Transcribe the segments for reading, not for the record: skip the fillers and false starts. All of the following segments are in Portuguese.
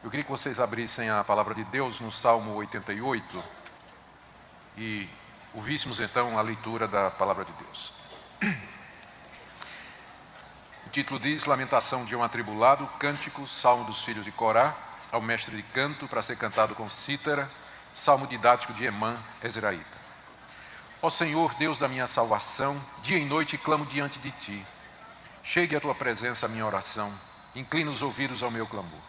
Eu queria que vocês abrissem a palavra de Deus no Salmo 88 e ouvíssemos então a leitura da palavra de Deus. O título diz: Lamentação de um atribulado, cântico, salmo dos filhos de Corá, ao mestre de canto, para ser cantado com cítara, salmo didático de Emã, Ezraíta. Ó Senhor, Deus da minha salvação, dia e noite clamo diante de Ti. Chegue à Tua presença a minha oração, inclina os ouvidos ao meu clamor.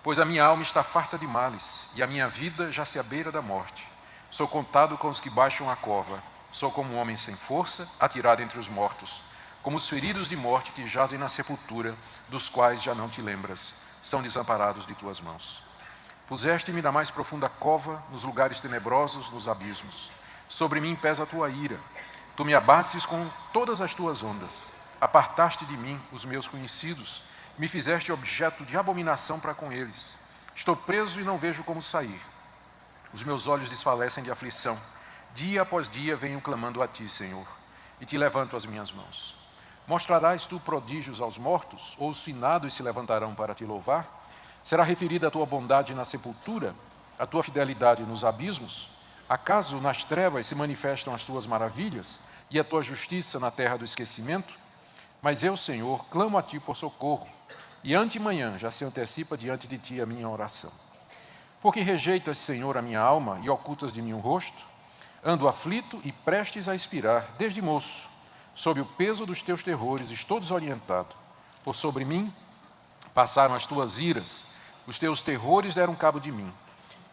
Pois a minha alma está farta de males, e a minha vida já se à beira da morte. Sou contado com os que baixam a cova, sou como um homem sem força, atirado entre os mortos, como os feridos de morte que jazem na sepultura, dos quais já não te lembras, são desamparados de tuas mãos. Puseste-me na mais profunda cova, nos lugares tenebrosos, nos abismos. Sobre mim pesa a tua ira, tu me abates com todas as tuas ondas. Apartaste de mim os meus conhecidos, me fizeste objeto de abominação para com eles. Estou preso e não vejo como sair. Os meus olhos desfalecem de aflição. Dia após dia venho clamando a Ti, Senhor, e Te levanto as minhas mãos. Mostrarás Tu prodígios aos mortos, ou os finados se levantarão para Te louvar? Será referida a Tua bondade na sepultura, a Tua fidelidade nos abismos? Acaso nas trevas se manifestam as Tuas maravilhas, e a Tua justiça na terra do esquecimento? Mas eu, Senhor, clamo a Ti por socorro, e antemanhã já se antecipa diante de Ti a minha oração. Porque rejeitas, Senhor, a minha alma e ocultas de mim o rosto? Ando aflito e prestes a expirar, desde moço. Sob o peso dos Teus terrores estou desorientado. Por sobre mim passaram as Tuas iras, os Teus terrores deram cabo de mim.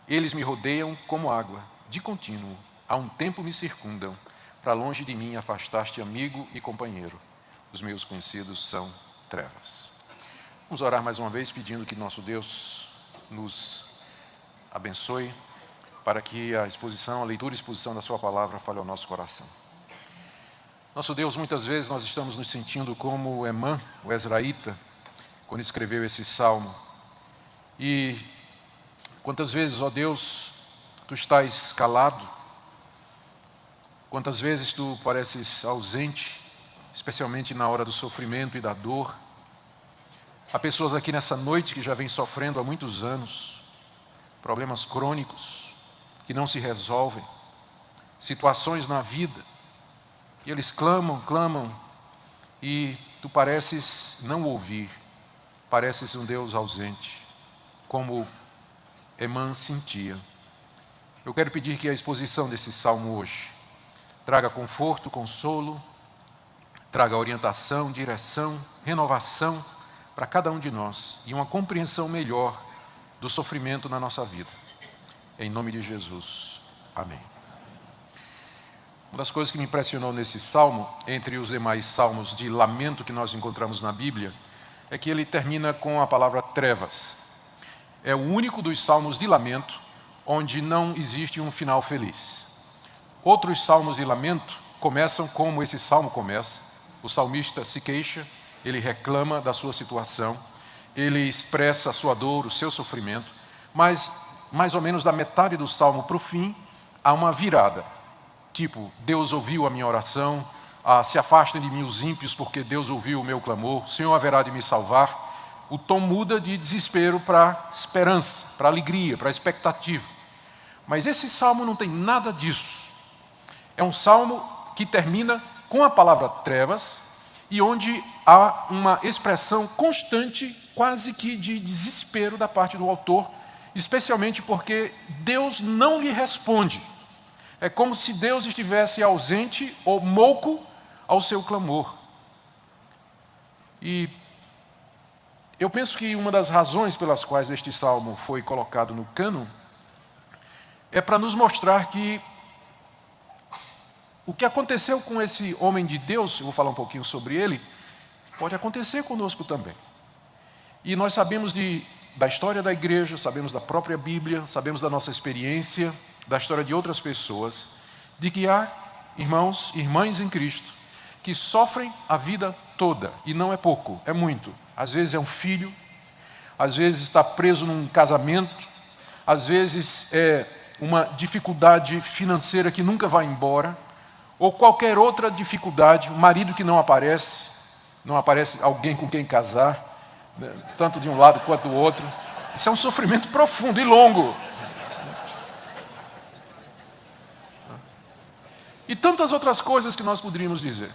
Eles me rodeiam como água, de contínuo, há um tempo me circundam. Para longe de mim afastaste amigo e companheiro. Os meus conhecidos são trevas. Vamos orar mais uma vez, pedindo que nosso Deus nos abençoe, para que a leitura e exposição da Sua palavra fale ao nosso coração. Nosso Deus, muitas vezes nós estamos nos sentindo como Emã, o Ezraíta, quando escreveu esse salmo. E quantas vezes, ó Deus, Tu estás calado, quantas vezes Tu pareces ausente, especialmente na hora do sofrimento e da dor. Há pessoas aqui nessa noite que já vêm sofrendo há muitos anos, problemas crônicos que não se resolvem, situações na vida, e eles clamam, e Tu pareces não ouvir, pareces um Deus ausente, como Emã sentia. Eu quero pedir que a exposição desse salmo hoje traga conforto, consolo, traga orientação, direção, renovação para cada um de nós e uma compreensão melhor do sofrimento na nossa vida. Em nome de Jesus. Amém. Uma das coisas que me impressionou nesse salmo, entre os demais salmos de lamento que nós encontramos na Bíblia, é que ele termina com a palavra trevas. É o único dos salmos de lamento onde não existe um final feliz. Outros salmos de lamento começam como esse salmo começa. O salmista se queixa, ele reclama da sua situação, ele expressa a sua dor, o seu sofrimento, mas mais ou menos da metade do salmo para o fim, há uma virada. Tipo, Deus ouviu a minha oração, se afastem de mim os ímpios, porque Deus ouviu o meu clamor, o Senhor haverá de me salvar. O tom muda de desespero para esperança, para alegria, para expectativa. Mas esse salmo não tem nada disso. É um salmo que termina com a palavra trevas, e onde há uma expressão constante, quase que de desespero da parte do autor, especialmente porque Deus não lhe responde. É como se Deus estivesse ausente ou mouco ao seu clamor. E eu penso que uma das razões pelas quais este salmo foi colocado no cânon é para nos mostrar que o que aconteceu com esse homem de Deus, eu vou falar um pouquinho sobre ele, pode acontecer conosco também. E nós sabemos da história da igreja, sabemos da própria Bíblia, sabemos da nossa experiência, da história de outras pessoas, de que há irmãos e irmãs em Cristo que sofrem a vida toda, e não é pouco, é muito. Às vezes é um filho, às vezes está preso num casamento, às vezes é uma dificuldade financeira que nunca vai embora, ou qualquer outra dificuldade, um marido que não aparece alguém com quem casar, né, tanto de um lado quanto do outro, Isso é um sofrimento profundo e longo. E tantas outras coisas que nós poderíamos dizer.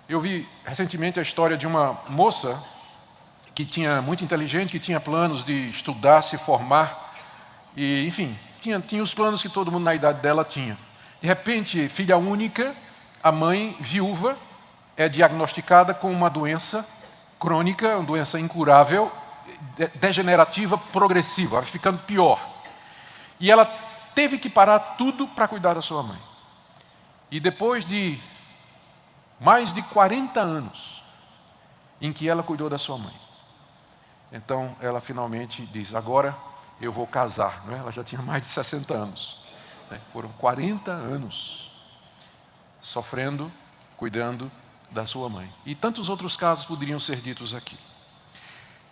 Eu vi recentemente a história de uma moça que tinha muito inteligente, que tinha planos de estudar, se formar, e, enfim, tinha os planos que todo mundo na idade dela tinha. De repente, filha única, a mãe, viúva, é diagnosticada com uma doença crônica, uma doença incurável, degenerativa, progressiva, vai ficando pior. E ela teve que parar tudo para cuidar da sua mãe. E depois de mais de 40 anos em que ela cuidou da sua mãe, então ela finalmente diz, agora eu vou casar. Não é? Ela já tinha mais de 60 anos. Né? Foram 40 anos sofrendo, cuidando da sua mãe. E tantos outros casos poderiam ser ditos aqui.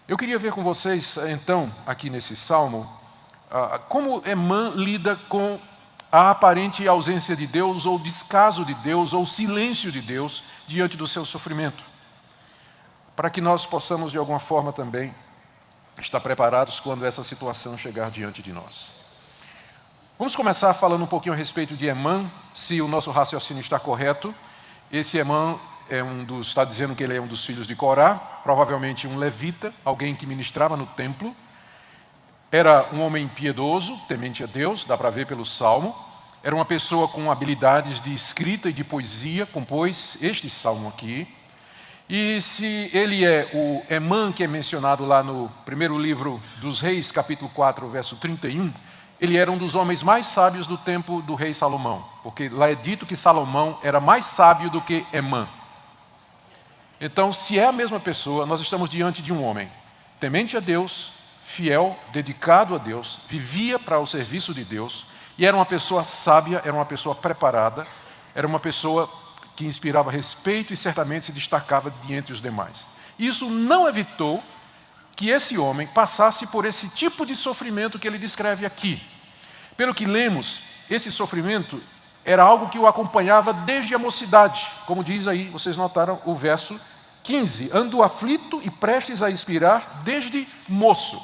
Eu queria ver com vocês, então, aqui nesse salmo, como Emã lida com a aparente ausência de Deus, ou descaso de Deus, ou silêncio de Deus diante do seu sofrimento. Para que nós possamos, de alguma forma, também estar preparados quando essa situação chegar diante de nós. Vamos começar falando um pouquinho a respeito de Emã, se o nosso raciocínio está correto. Esse Emã está dizendo que ele é um dos filhos de Corá, provavelmente um levita, alguém que ministrava no templo. Era um homem piedoso, temente a Deus, dá para ver pelo salmo. Era uma pessoa com habilidades de escrita e de poesia, compôs este salmo aqui. E se ele é o Emã que é mencionado lá no primeiro livro dos Reis, capítulo 4, verso 31, ele era um dos homens mais sábios do tempo do rei Salomão, porque lá é dito que Salomão era mais sábio do que Emã. Então, se é a mesma pessoa, nós estamos diante de um homem temente a Deus, fiel, dedicado a Deus, vivia para o serviço de Deus, e era uma pessoa sábia, era uma pessoa preparada, era uma pessoa que inspirava respeito e certamente se destacava de entre os demais. Isso não evitou que esse homem passasse por esse tipo de sofrimento que ele descreve aqui. Pelo que lemos, esse sofrimento era algo que o acompanhava desde a mocidade. Como diz aí, vocês notaram o verso 15. Ando aflito e prestes a expirar desde moço.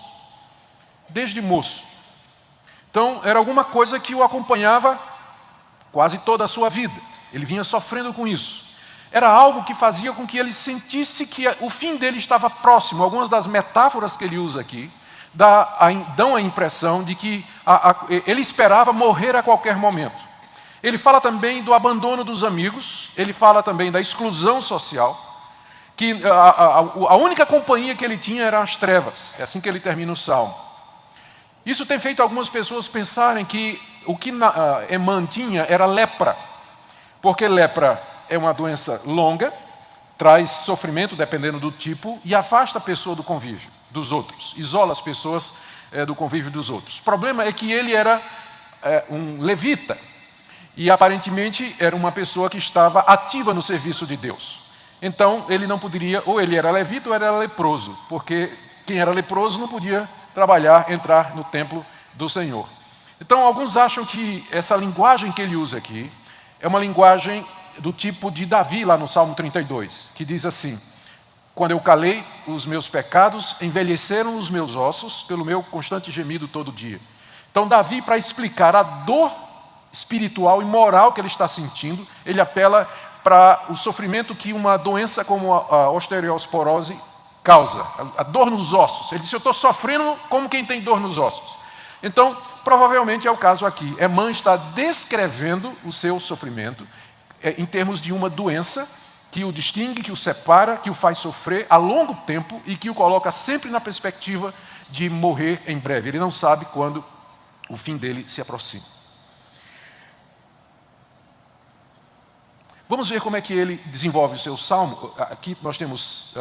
Desde moço. Então, era alguma coisa que o acompanhava quase toda a sua vida. Ele vinha sofrendo com isso. Era algo que fazia com que ele sentisse que o fim dele estava próximo. Algumas das metáforas que ele usa aqui dão a impressão de que ele esperava morrer a qualquer momento. Ele fala também do abandono dos amigos, ele fala também da exclusão social, que a única companhia que ele tinha eram as trevas. É assim que ele termina o salmo. Isso tem feito algumas pessoas pensarem que o que Emã tinha era lepra, porque lepra é uma doença longa, traz sofrimento dependendo do tipo e afasta a pessoa do convívio dos outros, isola as pessoas do convívio dos outros. O problema é que ele era um levita e aparentemente era uma pessoa que estava ativa no serviço de Deus. Então ele não poderia, ou ele era levita ou era leproso, porque quem era leproso não podia trabalhar, entrar no templo do Senhor. Então alguns acham que essa linguagem que ele usa aqui é uma linguagem do tipo de Davi, lá no Salmo 32, que diz assim: quando eu calei os meus pecados, envelheceram os meus ossos pelo meu constante gemido todo dia. Então Davi, para explicar a dor espiritual e moral que ele está sentindo, ele apela para o sofrimento que uma doença como a osteoporose causa, a dor nos ossos. Ele disse, eu estou sofrendo como quem tem dor nos ossos. Então, provavelmente é o caso aqui. Emã está descrevendo o seu sofrimento em termos de uma doença que o distingue, que o separa, que o faz sofrer a longo tempo e que o coloca sempre na perspectiva de morrer em breve. Ele não sabe quando o fim dele se aproxima. Vamos ver como é que ele desenvolve o seu salmo. Aqui nós temos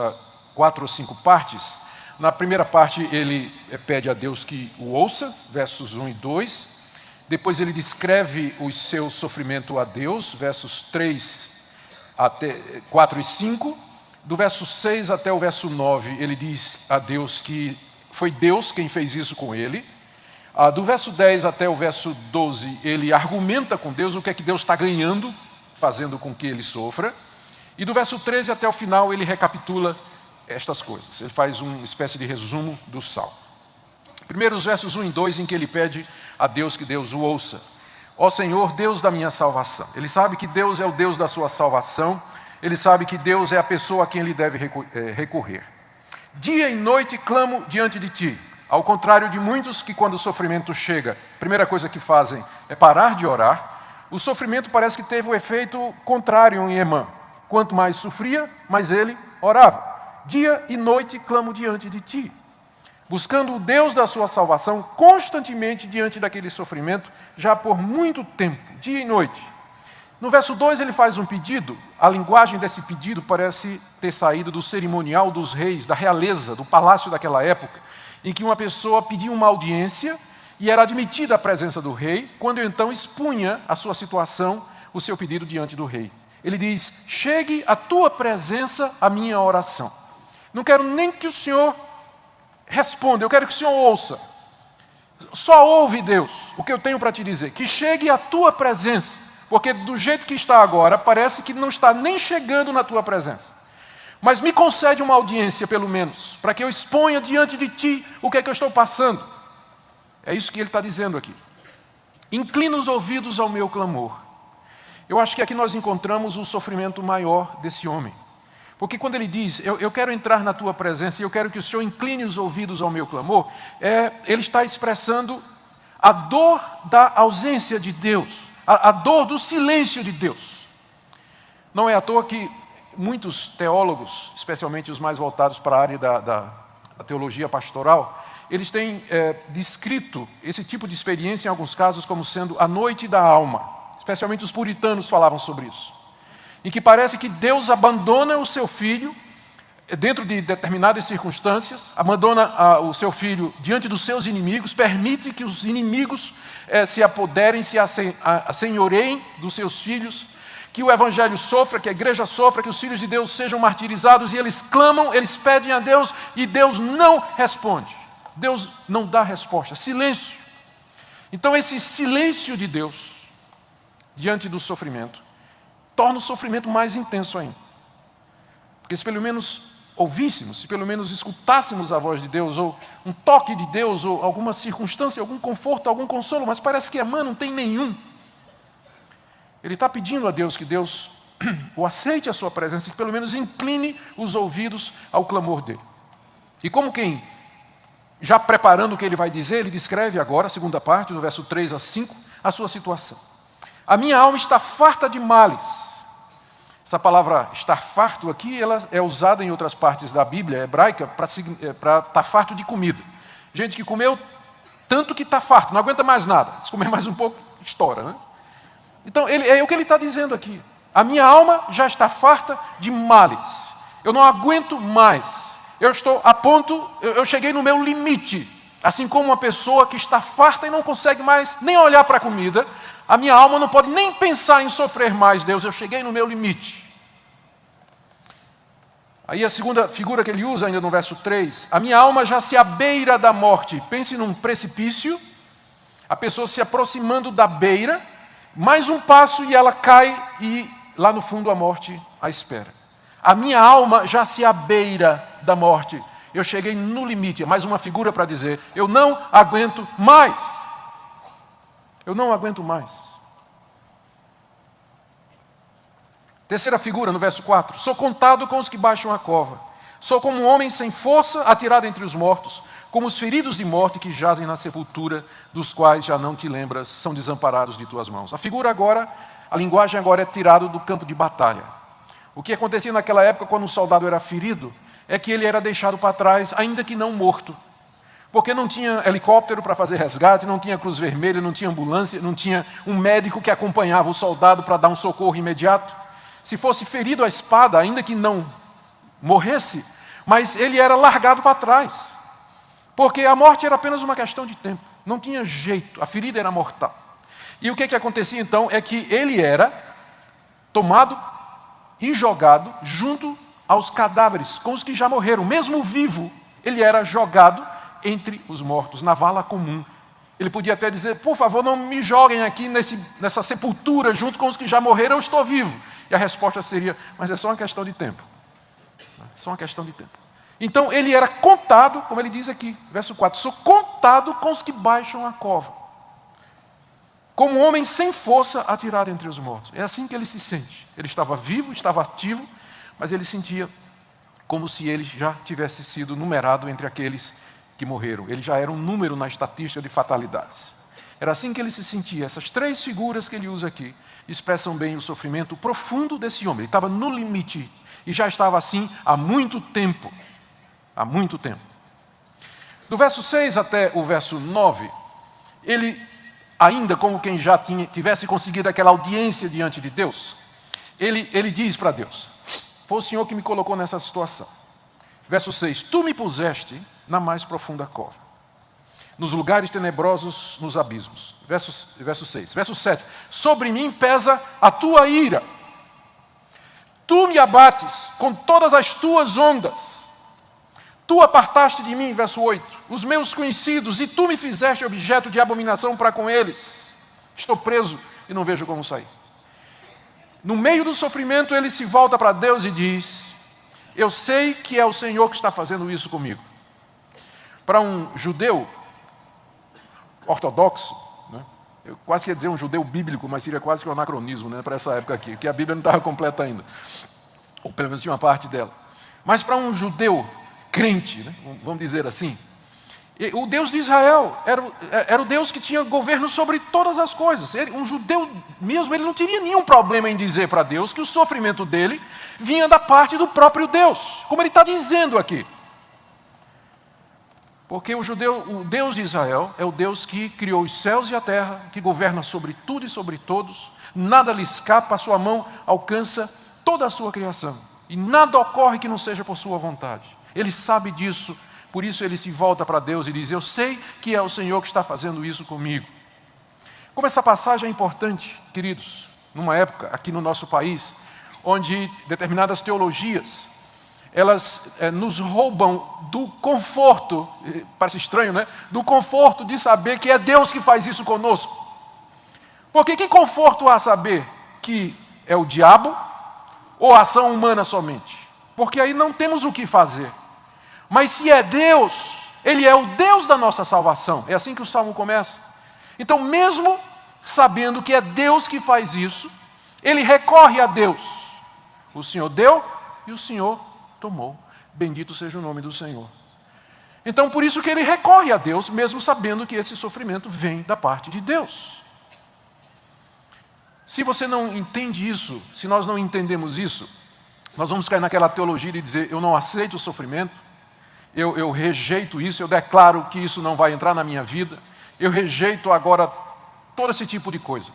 4 ou 5 partes. Na primeira parte ele pede a Deus que o ouça, versos 1 e 2. Depois ele descreve o seu sofrimento a Deus, versos 4 e 5. Do verso 6 até o verso 9, ele diz a Deus que foi Deus quem fez isso com ele. Do verso 10 até o verso 12, ele argumenta com Deus o que é que Deus está ganhando, fazendo com que ele sofra. E do verso 13 até o final, ele recapitula estas coisas. Ele faz uma espécie de resumo do salmo. Primeiro os versos 1 e 2, em que ele pede a Deus que Deus o ouça. Ó Senhor, Deus da minha salvação. Ele sabe que Deus é o Deus da sua salvação. Ele sabe que Deus é a pessoa a quem ele deve recorrer. Dia e noite clamo diante de ti. Ao contrário de muitos que, quando o sofrimento chega, a primeira coisa que fazem é parar de orar, o sofrimento parece que teve o efeito contrário em Emã. Quanto mais sofria, mais ele orava. Dia e noite clamo diante de ti, buscando o Deus da sua salvação constantemente diante daquele sofrimento, já por muito tempo, dia e noite. No verso 2 ele faz um pedido. A linguagem desse pedido parece ter saído do cerimonial dos reis, da realeza, do palácio daquela época, em que uma pessoa pedia uma audiência e era admitida à presença do rei, quando então expunha a sua situação, o seu pedido diante do rei. Ele diz: chegue à tua presença a minha oração. Não quero nem que o Senhor responda, eu quero que o Senhor ouça. Só ouve, Deus, o que eu tenho para te dizer. Que chegue à tua presença, porque do jeito que está agora, parece que não está nem chegando na tua presença. Mas me concede uma audiência, pelo menos, para que eu exponha diante de ti o que é que eu estou passando. É isso que ele está dizendo aqui. Inclina os ouvidos ao meu clamor. Eu acho que aqui nós encontramos o sofrimento maior desse homem. Porque quando ele diz, eu quero entrar na tua presença e eu quero que o Senhor incline os ouvidos ao meu clamor, ele está expressando a dor da ausência de Deus, a dor do silêncio de Deus. Não é à toa que muitos teólogos, especialmente os mais voltados para a área da teologia pastoral, eles têm descrito esse tipo de experiência, em alguns casos, como sendo a noite da alma. Especialmente os puritanos falavam sobre isso. Em que parece que Deus abandona o seu filho, dentro de determinadas circunstâncias, abandona o seu filho diante dos seus inimigos, permite que os inimigos se apoderem, se assenhoreiem dos seus filhos, que o evangelho sofra, que a igreja sofra, que os filhos de Deus sejam martirizados, e eles clamam, eles pedem a Deus, e Deus não responde. Deus não dá resposta, silêncio. Então esse silêncio de Deus, diante do sofrimento, torna o sofrimento mais intenso ainda. Porque se pelo menos ouvíssemos, se pelo menos escutássemos a voz de Deus, ou um toque de Deus, ou alguma circunstância, algum conforto, algum consolo, mas parece que Emã não tem nenhum. Ele está pedindo a Deus que Deus o aceite a sua presença, que pelo menos incline os ouvidos ao clamor dele. E como quem, já preparando o que ele vai dizer, ele descreve agora, a segunda parte, do verso 3 a 5, a sua situação. A minha alma está farta de males. Essa palavra estar farto aqui, ela é usada em outras partes da Bíblia hebraica para estar farto de comida. Gente que comeu tanto que está farto, não aguenta mais nada. Se comer mais um pouco, estoura, né? Então, é o que ele está dizendo aqui. A minha alma já está farta de males. Eu não aguento mais. Eu estou a ponto, eu cheguei no meu limite. Assim como uma pessoa que está farta e não consegue mais nem olhar para a comida, a minha alma não pode nem pensar em sofrer mais, Deus, eu cheguei no meu limite. Aí a segunda figura que ele usa ainda no verso 3, a minha alma já se abeira da morte. Pense num precipício, a pessoa se aproximando da beira, mais um passo e ela cai e lá no fundo a morte a espera. A minha alma já se abeira da morte. Eu cheguei no limite. É mais uma figura para dizer, eu não aguento mais. Eu não aguento mais. Terceira figura, no verso 4. Sou contado com os que baixam a cova. Sou como um homem sem força, atirado entre os mortos, como os feridos de morte que jazem na sepultura, dos quais já não te lembras, são desamparados de tuas mãos. A figura agora, a linguagem agora é tirada do campo de batalha. O que acontecia naquela época, quando um soldado era ferido, é que ele era deixado para trás, ainda que não morto. Porque não tinha helicóptero para fazer resgate, não tinha Cruz Vermelha, não tinha ambulância, não tinha um médico que acompanhava o soldado para dar um socorro imediato. Se fosse ferido à espada, ainda que não morresse, mas ele era largado para trás. Porque a morte era apenas uma questão de tempo. Não tinha jeito, a ferida era mortal. E o que acontecia então é que ele era tomado e jogado junto aos cadáveres, com os que já morreram. Mesmo vivo, ele era jogado entre os mortos, na vala comum. Ele podia até dizer, por favor, não me joguem aqui nessa sepultura junto com os que já morreram, eu estou vivo. E a resposta seria, mas é só uma questão de tempo. É só uma questão de tempo. Então ele era contado, como ele diz aqui, verso 4, sou contado com os que baixam a cova, como um homem sem força atirado entre os mortos. É assim que ele se sente. Ele estava vivo, estava ativo, mas ele sentia como se ele já tivesse sido numerado entre aqueles que morreram. Ele já era um número na estatística de fatalidades. Era assim que ele se sentia. Essas três figuras que ele usa aqui expressam bem o sofrimento profundo desse homem. Ele estava no limite e já estava assim há muito tempo. Há muito tempo. Do verso 6 até o verso 9, ele, ainda como quem já tivesse conseguido aquela audiência diante de Deus, ele diz para Deus, foi o Senhor que me colocou nessa situação. Verso 6, tu me puseste na mais profunda cova, nos lugares tenebrosos, nos abismos. Verso 6. Verso 7, sobre mim pesa a tua ira. Tu me abates com todas as tuas ondas. Tu apartaste de mim, verso 8, os meus conhecidos, e tu me fizeste objeto de abominação para com eles. Estou preso e não vejo como sair. No meio do sofrimento, ele se volta para Deus e diz, eu sei que é o Senhor que está fazendo isso comigo. Para um judeu ortodoxo, né? Eu quase queria dizer um judeu bíblico, mas seria quase que um anacronismo, né, para essa época aqui, que a Bíblia não estava completa ainda, ou pelo menos tinha uma parte dela. Mas para um judeu crente, né, vamos dizer assim, o Deus de Israel era o Deus que tinha governo sobre todas as coisas. Um judeu mesmo, ele não teria nenhum problema em dizer para Deus que o sofrimento dele vinha da parte do próprio Deus, como ele está dizendo aqui. Porque o Deus de Israel é o Deus que criou os céus e a terra, que governa sobre tudo e sobre todos, nada lhe escapa, a sua mão alcança toda a sua criação, e nada ocorre que não seja por sua vontade. Ele sabe disso, por isso ele se volta para Deus e diz, eu sei que é o Senhor que está fazendo isso comigo. Como essa passagem é importante, queridos, numa época aqui no nosso país, onde determinadas teologias, elas nos roubam do conforto, parece estranho, né? Do conforto de saber que é Deus que faz isso conosco. Porque que conforto há saber que é o diabo ou a ação humana somente? Porque aí não temos o que fazer. Mas se é Deus, Ele é o Deus da nossa salvação. É assim que o Salmo começa. Então, mesmo sabendo que é Deus que faz isso, ele recorre a Deus. O Senhor deu e o Senhor tomou. Bendito seja o nome do Senhor. Então, por isso que ele recorre a Deus, mesmo sabendo que esse sofrimento vem da parte de Deus. Se você não entende isso, se nós não entendemos isso, nós vamos cair naquela teologia de dizer, eu não aceito o sofrimento, eu rejeito isso, eu declaro que isso não vai entrar na minha vida, eu rejeito agora todo esse tipo de coisa.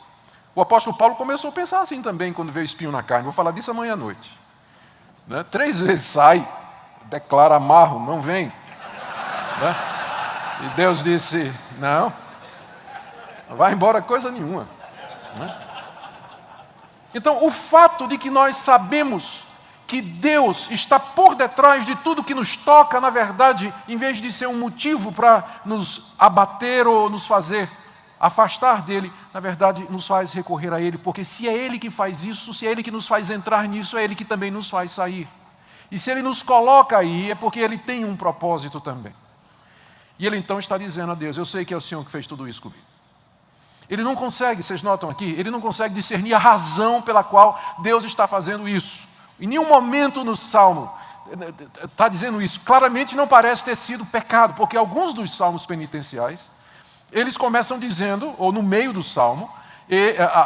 O apóstolo Paulo começou a pensar assim também quando veio o espinho na carne. Vou falar disso amanhã à noite. 3 vezes sai, declara, amarro, não vem. E Deus disse, não vai embora coisa nenhuma. Então, o fato de que nós sabemos que Deus está por detrás de tudo que nos toca, na verdade, em vez de ser um motivo para nos abater ou nos fazer afastar dele, na verdade, nos faz recorrer a ele, porque se é ele que faz isso, se é ele que nos faz entrar nisso, é ele que também nos faz sair. E se ele nos coloca aí, é porque ele tem um propósito também. E ele então está dizendo a Deus, eu sei que é o Senhor que fez tudo isso comigo. Ele não consegue, vocês notam aqui, ele não consegue discernir a razão pela qual Deus está fazendo isso. Em nenhum momento no Salmo está dizendo isso. Claramente não parece ter sido pecado, porque alguns dos salmos penitenciais, eles começam dizendo, ou no meio do Salmo,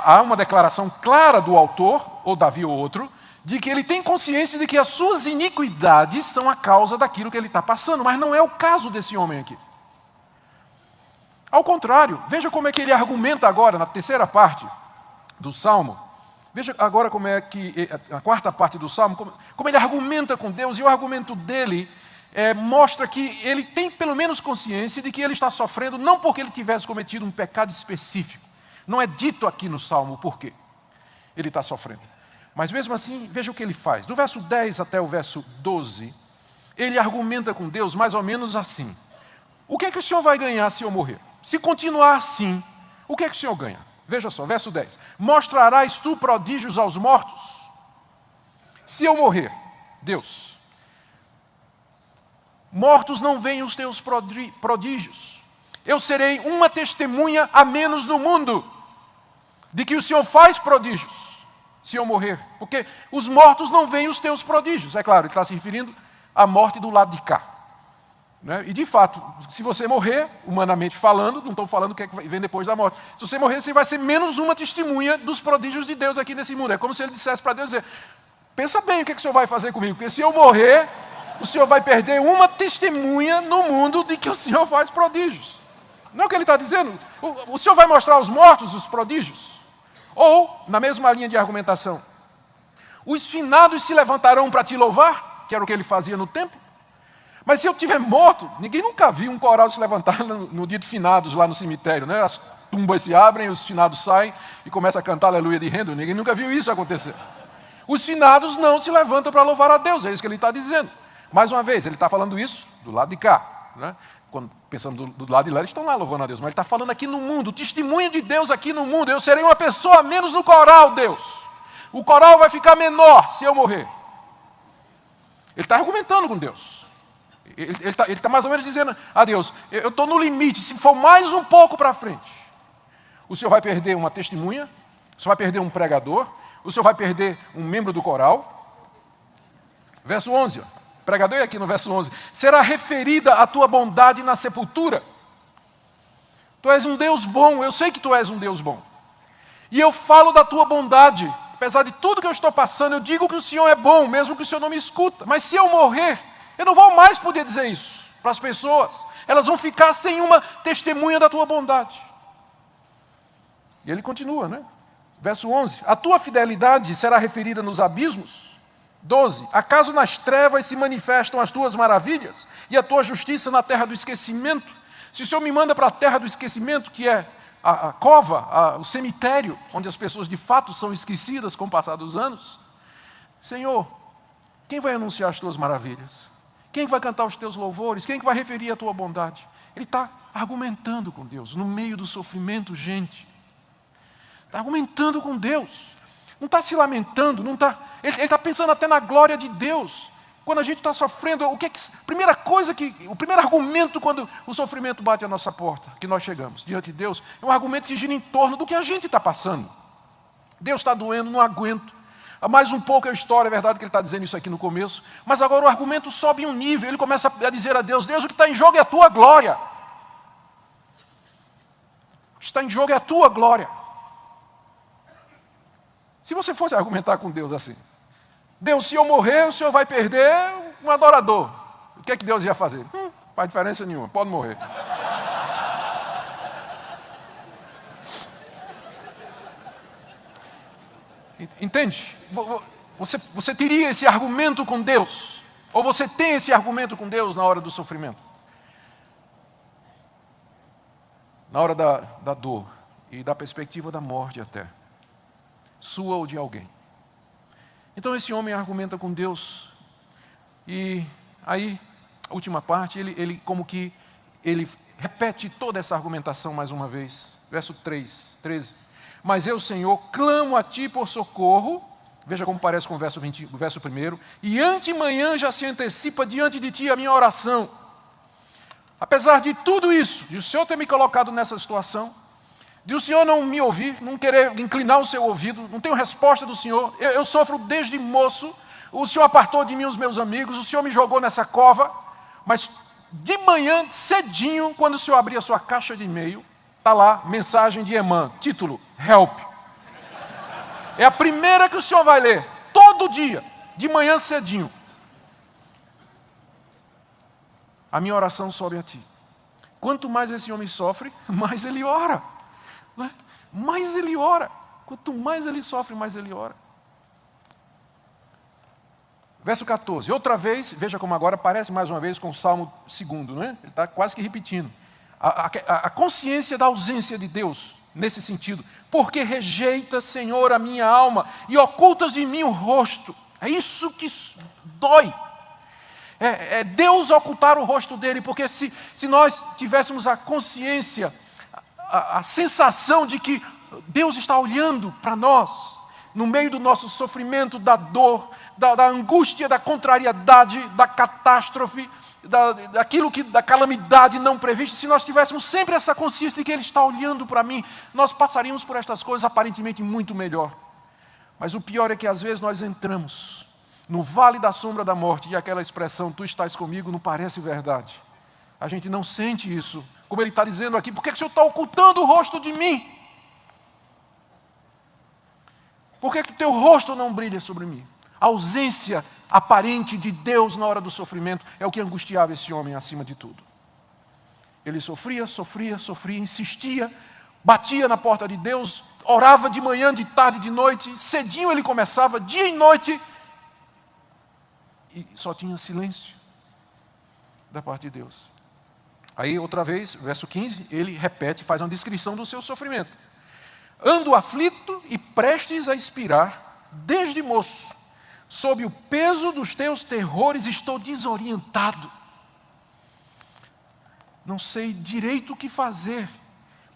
há uma declaração clara do autor, ou Davi ou outro, de que ele tem consciência de que as suas iniquidades são a causa daquilo que ele está passando, mas não é o caso desse homem aqui. Ao contrário, veja como é que ele argumenta agora, na terceira parte do Salmo. Veja agora como é que, a quarta parte do Salmo, como ele argumenta com Deus, e o argumento dele mostra que ele tem pelo menos consciência de que ele está sofrendo, não porque ele tivesse cometido um pecado específico. Não é dito aqui no Salmo o porquê ele está sofrendo. Mas mesmo assim, veja o que ele faz. Do verso 10 até o verso 12, ele argumenta com Deus mais ou menos assim. O que é que o Senhor vai ganhar se eu morrer? Se continuar assim, o que é que o Senhor ganha? Veja só, verso 10. Mostrarás tu prodígios aos mortos? Se eu morrer, Deus, mortos não veem os teus prodígios. Eu serei uma testemunha a menos no mundo de que o Senhor faz prodígios, se eu morrer. Porque os mortos não veem os teus prodígios. É claro, ele está se referindo à morte do lado de cá. Né? E de fato, se você morrer, humanamente falando, não estou falando o que vem depois da morte. Se você morrer, você vai ser menos uma testemunha dos prodígios de Deus aqui nesse mundo. É como se ele dissesse para Deus, dizer, pensa bem o que o Senhor vai fazer comigo, porque se eu morrer, o Senhor vai perder uma testemunha no mundo de que o Senhor faz prodígios. Não é o que ele está dizendo. O Senhor vai mostrar aos mortos os prodígios? Ou, na mesma linha de argumentação, os finados se levantarão para te louvar, que era o que ele fazia no templo. Mas se eu estiver morto, ninguém nunca viu um coral se levantar no dia de finados lá no cemitério, né? As tumbas se abrem, os finados saem e começam a cantar aleluia de rendo. Ninguém nunca viu isso acontecer. Os finados não se levantam para louvar a Deus, é isso que ele está dizendo. Mais uma vez, ele está falando isso do lado de cá, né? Quando pensamos do lado de lá, eles estão lá louvando a Deus, mas ele está falando aqui no mundo, o testemunho de Deus aqui no mundo. Eu serei uma pessoa a menos no coral, Deus. O coral vai ficar menor se eu morrer. Ele está argumentando com Deus. Ele está mais ou menos dizendo a Deus, eu estou no limite, se for mais um pouco para frente, o Senhor vai perder uma testemunha, o Senhor vai perder um pregador, o Senhor vai perder um membro do coral. Verso 11, pregador é aqui no verso 11, será referida a tua bondade na sepultura. Tu és um Deus bom, eu sei que tu és um Deus bom. E eu falo da tua bondade, apesar de tudo que eu estou passando, eu digo que o Senhor é bom, mesmo que o Senhor não me escuta. Mas se eu morrer, eu não vou mais poder dizer isso para as pessoas. Elas vão ficar sem uma testemunha da tua bondade. E ele continua, né? Verso 11. A tua fidelidade será referida nos abismos. 12. Acaso nas trevas se manifestam as tuas maravilhas e a tua justiça na terra do esquecimento? Se o Senhor me manda para a terra do esquecimento, que é a cova, o cemitério, onde as pessoas de fato são esquecidas com o passar dos anos, Senhor, quem vai anunciar as tuas maravilhas? Quem vai cantar os teus louvores? Quem vai referir a tua bondade? Ele está argumentando com Deus, no meio do sofrimento, gente. Está argumentando com Deus. Não está se lamentando, não está... Ele está pensando até na glória de Deus. Quando a gente está sofrendo, o primeiro argumento quando o sofrimento bate à nossa porta, que nós chegamos diante de Deus, é um argumento que gira em torno do que a gente está passando. Deus está doendo, não aguento. Mais um pouco a história, é verdade que ele está dizendo isso aqui no começo, mas agora o argumento sobe um nível, ele começa a dizer a Deus, Deus, o que está em jogo é a tua glória. O que está em jogo é a tua glória. Se você fosse argumentar com Deus assim, Deus, se eu morrer, o Senhor vai perder um adorador. O que é que Deus ia fazer? Não faz diferença nenhuma, pode morrer. Entende? Você teria esse argumento com Deus? Ou você tem esse argumento com Deus na hora do sofrimento? Na hora da dor e da perspectiva da morte até. Sua ou de alguém. Então esse homem argumenta com Deus. E aí, a última parte, ele repete toda essa argumentação mais uma vez. Verso 13. Mas eu, Senhor, clamo a Ti por socorro. Veja como parece com o verso 1. E antemanhã já se antecipa diante de Ti a minha oração. Apesar de tudo isso, de o Senhor ter me colocado nessa situação, de o Senhor não me ouvir, não querer inclinar o seu ouvido, não tenho resposta do Senhor, eu sofro desde moço, o Senhor apartou de mim os meus amigos, o Senhor me jogou nessa cova, mas de manhã, cedinho, quando o Senhor abrir a sua caixa de e-mail, está lá, mensagem de Emã, título, Help. É a primeira que o Senhor vai ler, todo dia, de manhã cedinho. A minha oração sobe a Ti. Quanto mais esse homem sofre, mais ele ora. Não é? Mais ele ora. Quanto mais ele sofre, mais ele ora. Verso 14. Outra vez, veja como agora parece mais uma vez com o Salmo 2, não é? Ele está quase que repetindo. A consciência da ausência de Deus, nesse sentido. Porque rejeita, Senhor, a minha alma e ocultas de mim o rosto. É isso que dói. É Deus ocultar o rosto dele, porque se nós tivéssemos a consciência, a sensação de que Deus está olhando para nós, no meio do nosso sofrimento, da dor, da angústia, da contrariedade, da catástrofe, da calamidade não prevista, se nós tivéssemos sempre essa consciência de que Ele está olhando para mim, nós passaríamos por estas coisas aparentemente muito melhor. Mas o pior é que às vezes nós entramos no vale da sombra da morte e aquela expressão, tu estás comigo, não parece verdade. A gente não sente isso. Como Ele está dizendo aqui, por que o Senhor está ocultando o rosto de mim? Por que o teu rosto não brilha sobre mim? A ausência aparente de Deus na hora do sofrimento é o que angustiava esse homem acima de tudo. Ele sofria, insistia, batia na porta de Deus, orava de manhã, de tarde, de noite, cedinho ele começava, dia e noite, e só tinha silêncio da parte de Deus. Aí, outra vez, verso 15, ele repete, faz uma descrição do seu sofrimento. Ando aflito e prestes a expirar, desde moço, sob o peso dos teus terrores estou desorientado. Não sei direito o que fazer,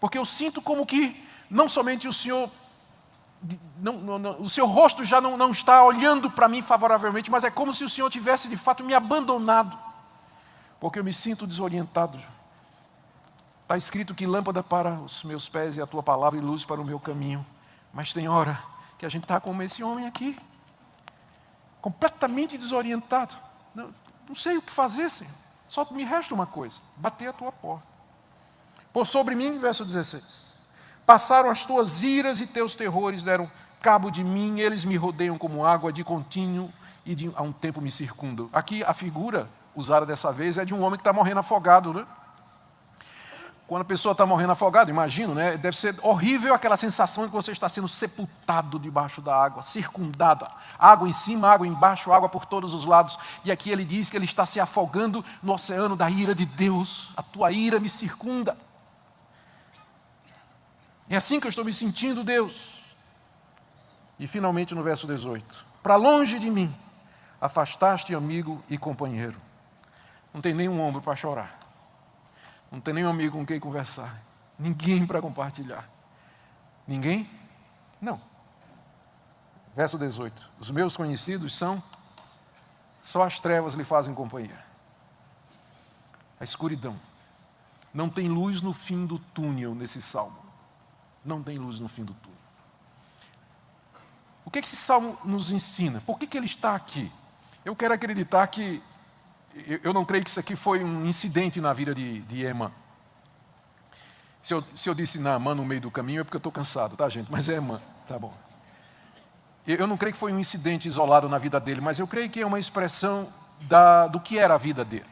porque eu sinto como que não somente o Senhor, o seu rosto já não está olhando para mim favoravelmente, mas é como se o Senhor tivesse de fato me abandonado, porque eu me sinto desorientado. Está escrito que lâmpada para os meus pés é a tua palavra e luz para o meu caminho. Mas tem hora que a gente está como esse homem aqui, completamente desorientado. Não sei o que fazer, Senhor. Só me resta uma coisa, bater a tua porta. Por sobre mim, verso 16. Passaram as tuas iras e teus terrores deram cabo de mim, eles me rodeiam como água de contínuo e a um tempo me circundam. Aqui a figura usada dessa vez é de um homem que está morrendo afogado, né? Quando a pessoa está morrendo afogada, imagino, né? Deve ser horrível aquela sensação de que você está sendo sepultado debaixo da água, circundado. Água em cima, água embaixo, água por todos os lados. E aqui ele diz que ele está se afogando no oceano da ira de Deus. A tua ira me circunda. É assim que eu estou me sentindo, Deus. E finalmente no verso 18. Para longe de mim, afastaste amigo e companheiro. Não tem nenhum ombro para chorar. Não tem nenhum amigo com quem conversar. Ninguém para compartilhar. Ninguém? Não. Verso 18. Os meus conhecidos são, só as trevas lhe fazem companhia. A escuridão. Não tem luz no fim do túnel nesse salmo. Não tem luz no fim do túnel. O que esse salmo nos ensina? Por que ele está aqui? Eu quero acreditar que eu não creio que isso aqui foi um incidente na vida de Emã. Se eu disse Naamã no meio do caminho é porque eu estou cansado, tá, gente? Mas é Emã, tá bom. Eu não creio que foi um incidente isolado na vida dele, mas eu creio que é uma expressão do que era a vida dele.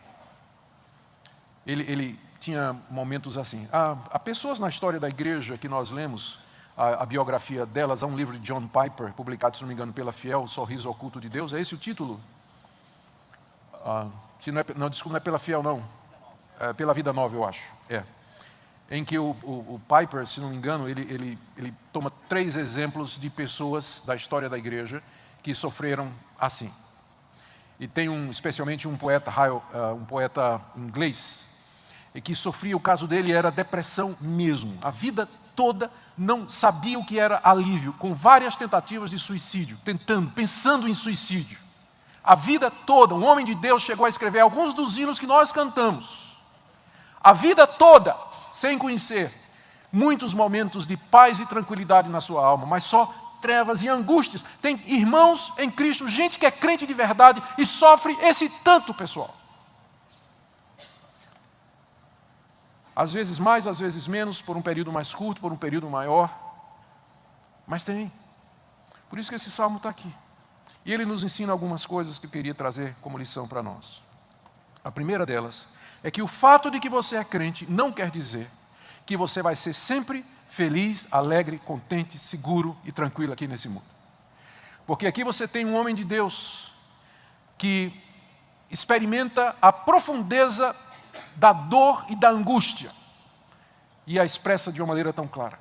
Ele tinha momentos assim. Há pessoas na história da igreja que nós lemos, a biografia delas, há um livro de John Piper, publicado, se não me engano, pela Fiel, O Sorriso Oculto de Deus, é esse o título? Desculpa, não é pela Fiel, não. É pela Vida Nova, eu acho. Em que o Piper, se não me engano, ele toma 3 exemplos de pessoas da história da igreja que sofreram assim. E tem especialmente um poeta inglês, e que sofria, o caso dele era depressão mesmo. A vida toda não sabia o que era alívio, com várias tentativas de suicídio, pensando em suicídio. A vida toda, um homem de Deus chegou a escrever alguns dos hinos que nós cantamos. A vida toda, sem conhecer muitos momentos de paz e tranquilidade na sua alma, mas só trevas e angústias. Tem irmãos em Cristo, gente que é crente de verdade e sofre esse tanto, pessoal. Às vezes mais, às vezes menos, por um período mais curto, por um período maior. Mas tem. Por isso que esse salmo está aqui. E ele nos ensina algumas coisas que eu queria trazer como lição para nós. A primeira delas é que o fato de que você é crente não quer dizer que você vai ser sempre feliz, alegre, contente, seguro e tranquilo aqui nesse mundo. Porque aqui você tem um homem de Deus que experimenta a profundeza da dor e da angústia e a expressa de uma maneira tão clara.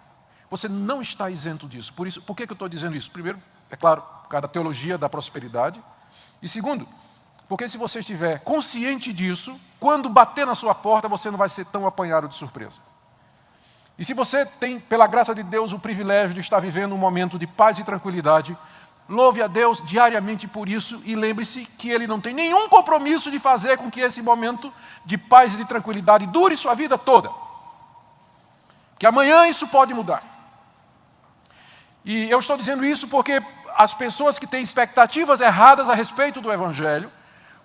Você não está isento disso. Por que eu estou dizendo isso? Primeiro, é claro, por causa da teologia da prosperidade. E segundo, porque se você estiver consciente disso, quando bater na sua porta, você não vai ser tão apanhado de surpresa. E se você tem, pela graça de Deus, o privilégio de estar vivendo um momento de paz e tranquilidade, louve a Deus diariamente por isso e lembre-se que Ele não tem nenhum compromisso de fazer com que esse momento de paz e de tranquilidade dure sua vida toda. Que amanhã isso pode mudar. E eu estou dizendo isso porque as pessoas que têm expectativas erradas a respeito do Evangelho,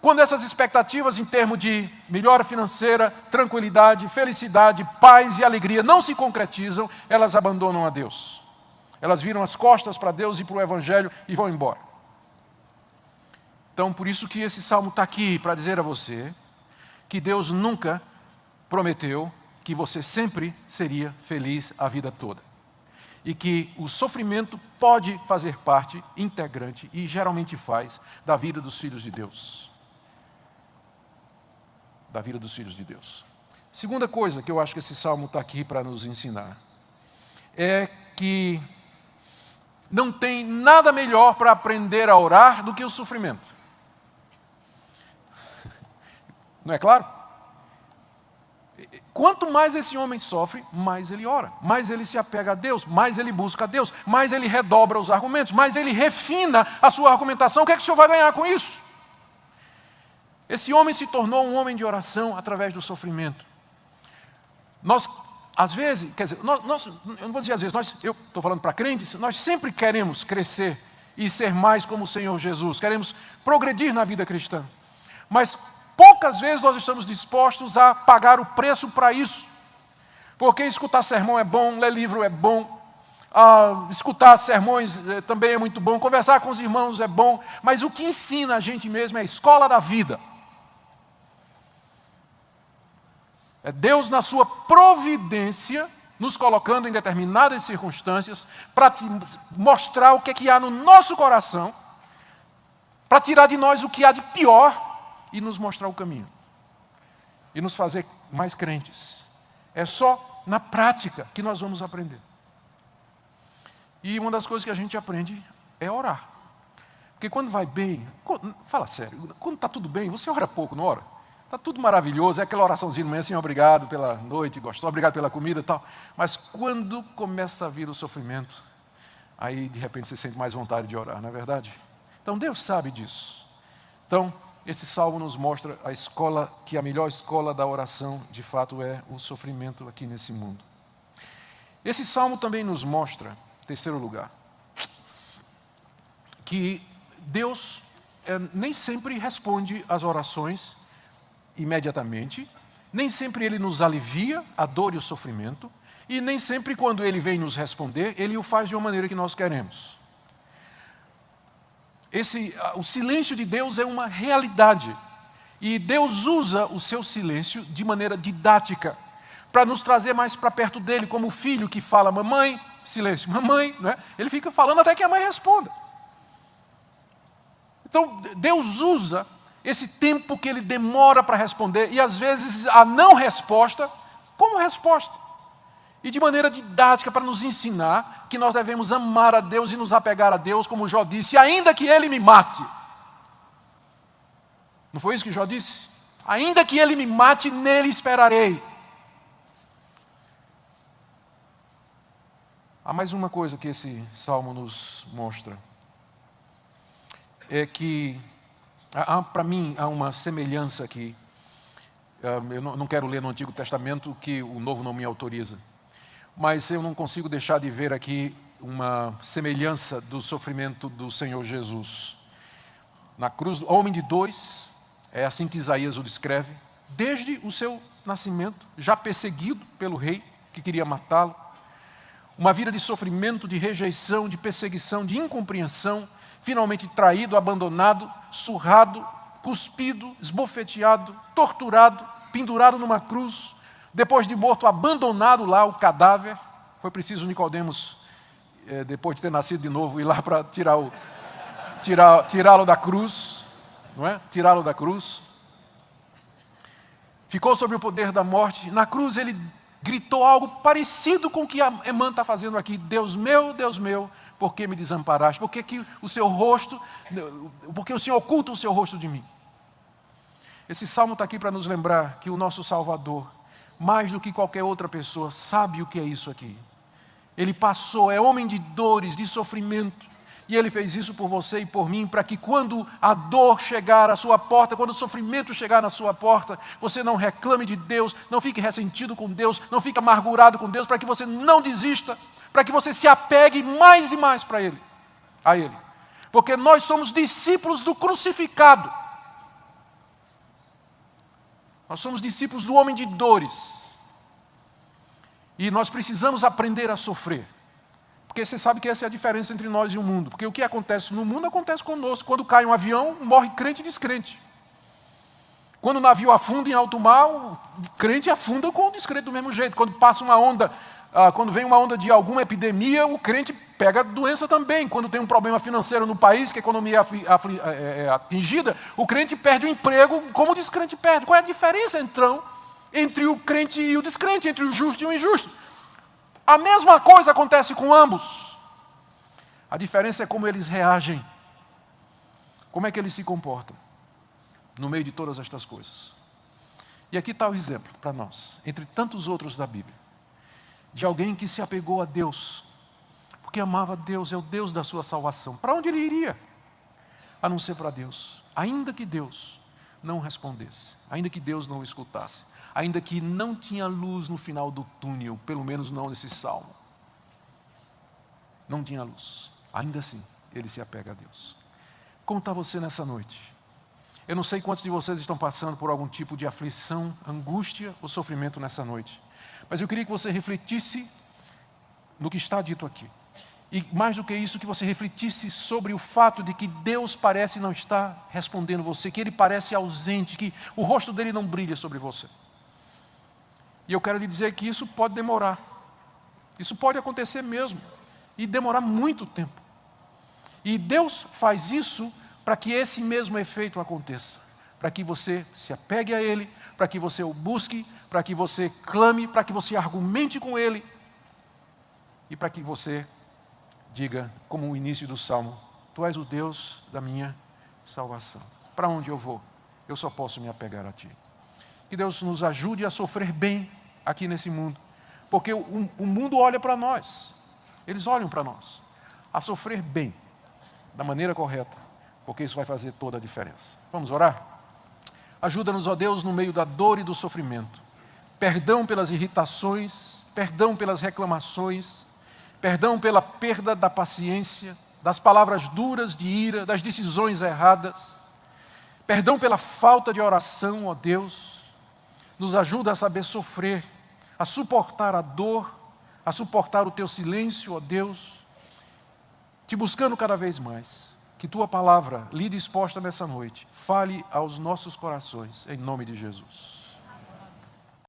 quando essas expectativas em termos de melhora financeira, tranquilidade, felicidade, paz e alegria não se concretizam, elas abandonam a Deus. Elas viram as costas para Deus e para o Evangelho e vão embora. Então, por isso que esse salmo está aqui, para dizer a você que Deus nunca prometeu que você sempre seria feliz a vida toda. E que o sofrimento pode fazer parte integrante, e geralmente faz, da vida dos filhos de Deus. Da vida dos filhos de Deus. Segunda coisa que eu acho que esse salmo está aqui para nos ensinar é que não tem nada melhor para aprender a orar do que o sofrimento. Não é claro? Quanto mais esse homem sofre, mais ele ora, mais ele se apega a Deus, mais ele busca a Deus, mais ele redobra os argumentos, mais ele refina a sua argumentação. O que é que o senhor vai ganhar com isso? Esse homem se tornou um homem de oração através do sofrimento. Nós, às vezes, quer dizer, eu não vou dizer às vezes, eu estou falando para crentes, nós sempre queremos crescer e ser mais como o Senhor Jesus, queremos progredir na vida cristã. Mas poucas vezes nós estamos dispostos a pagar o preço para isso. Porque escutar sermão é bom, ler livro é bom, escutar sermões também é muito bom, conversar com os irmãos é bom, mas o que ensina a gente mesmo é a escola da vida. É Deus, na sua providência, nos colocando em determinadas circunstâncias para te mostrar o que é que há no nosso coração, para tirar de nós o que há de pior e nos mostrar o caminho. E nos fazer mais crentes. É só na prática que nós vamos aprender. E uma das coisas que a gente aprende é orar. Porque quando vai bem, fala sério, quando está tudo bem, você ora pouco, não ora? Está tudo maravilhoso, é aquela oraçãozinha de manhã assim, obrigado pela noite, gostosa, obrigado pela comida e tal. Mas quando começa a vir o sofrimento, aí de repente você sente mais vontade de orar, não é verdade? Então Deus sabe disso. Então, esse salmo nos mostra a escola, que a melhor escola da oração, de fato, é o sofrimento aqui nesse mundo. Esse salmo também nos mostra, em terceiro lugar, que Deus nem sempre responde às orações imediatamente, nem sempre Ele nos alivia a dor e o sofrimento, e nem sempre quando Ele vem nos responder, Ele o faz de uma maneira que nós queremos. O silêncio de Deus é uma realidade, e Deus usa o seu silêncio de maneira didática, para nos trazer mais para perto dEle, como o filho que fala, mamãe, silêncio, mamãe, não é? Ele fica falando até que a mãe responda. Então, Deus usa esse tempo que Ele demora para responder, e às vezes a não resposta, como resposta. E de maneira didática para nos ensinar que nós devemos amar a Deus e nos apegar a Deus, como Jó disse, ainda que Ele me mate. Não foi isso que Jó disse? Ainda que Ele me mate, nele esperarei. Há mais uma coisa que esse salmo nos mostra. É que, para mim, há uma semelhança aqui. Eu não quero ler no Antigo Testamento, que o Novo não me autoriza. Mas eu não consigo deixar de ver aqui uma semelhança do sofrimento do Senhor Jesus. Na cruz, homem de dores, é assim que Isaías o descreve, desde o seu nascimento, já perseguido pelo rei que queria matá-lo. Uma vida de sofrimento, de rejeição, de perseguição, de incompreensão, finalmente traído, abandonado, surrado, cuspido, esbofeteado, torturado, pendurado numa cruz, depois de morto, abandonado lá o cadáver. Foi preciso Nicodemos, depois de ter nascido de novo, ir lá para tirá-lo da cruz, não é? Tirá-lo da cruz. Ficou sob o poder da morte. Na cruz ele gritou algo parecido com o que a Emã está fazendo aqui. Deus meu, por que me desamparaste? Por que o Senhor oculta o seu rosto de mim? Esse salmo está aqui para nos lembrar que o nosso Salvador, mais do que qualquer outra pessoa, sabe o que é isso aqui. Ele passou, é homem de dores, de sofrimento, E Ele fez isso por você e por mim, para que quando a dor chegar à sua porta, quando o sofrimento chegar na sua porta, você não reclame de Deus, não fique ressentido com Deus, não fique amargurado com Deus, para que você não desista, para que você se apegue mais e mais para Ele, a Ele. Porque nós somos discípulos do crucificado. Nós somos discípulos do homem de dores. E nós precisamos aprender a sofrer. Porque você sabe que essa é a diferença entre nós e o mundo. Porque o que acontece no mundo acontece conosco. Quando cai um avião, morre crente e descrente. Quando o navio afunda em alto mar, o crente afunda com o descrente do mesmo jeito. Quando passa uma onda, quando vem uma onda de alguma epidemia, o crente pega doença também. Quando tem um problema financeiro no país, que a economia é atingida, o crente perde o emprego como o descrente perde. Qual é a diferença, então, entre o crente e o descrente, entre o justo e o injusto? A mesma coisa acontece com ambos. A diferença é como eles reagem. Como é que eles se comportam no meio de todas estas coisas. E aqui está o exemplo para nós, entre tantos outros da Bíblia, de alguém que se apegou a Deus, porque amava Deus, é o Deus da sua salvação. Para onde ele iria? A não ser para Deus. Ainda que Deus não respondesse, ainda que Deus não o escutasse, ainda que não tinha luz no final do túnel, pelo menos não nesse salmo. Não tinha luz. Ainda assim, ele se apega a Deus. Como está você nessa noite? Eu não sei quantos de vocês estão passando por algum tipo de aflição, angústia ou sofrimento nessa noite. Mas eu queria que você refletisse no que está dito aqui. E mais do que isso, que você refletisse sobre o fato de que Deus parece não estar respondendo você, que Ele parece ausente, que o rosto dele não brilha sobre você. E eu quero lhe dizer que isso pode demorar. Isso pode acontecer mesmo. E demorar muito tempo. E Deus faz isso para que esse mesmo efeito aconteça. Para que você se apegue a Ele, para que você o busque, para que você clame, para que você argumente com Ele. E para que você diga, como o início do Salmo, Tu és o Deus da minha salvação. Para onde eu vou? Eu só posso me apegar a Ti. Que Deus nos ajude a sofrer bem aqui nesse mundo. Porque o mundo olha para nós. Eles olham para nós. A sofrer bem, da maneira correta. Porque isso vai fazer toda a diferença. Vamos orar? Ajuda-nos, ó Deus, no meio da dor e do sofrimento. Perdão pelas irritações, perdão pelas reclamações, perdão pela perda da paciência, das palavras duras de ira, das decisões erradas. Perdão pela falta de oração, ó Deus. Nos ajuda a saber sofrer, a suportar a dor, a suportar o Teu silêncio, ó Deus, Te buscando cada vez mais. Que Tua palavra, lida e exposta nessa noite, fale aos nossos corações, em nome de Jesus.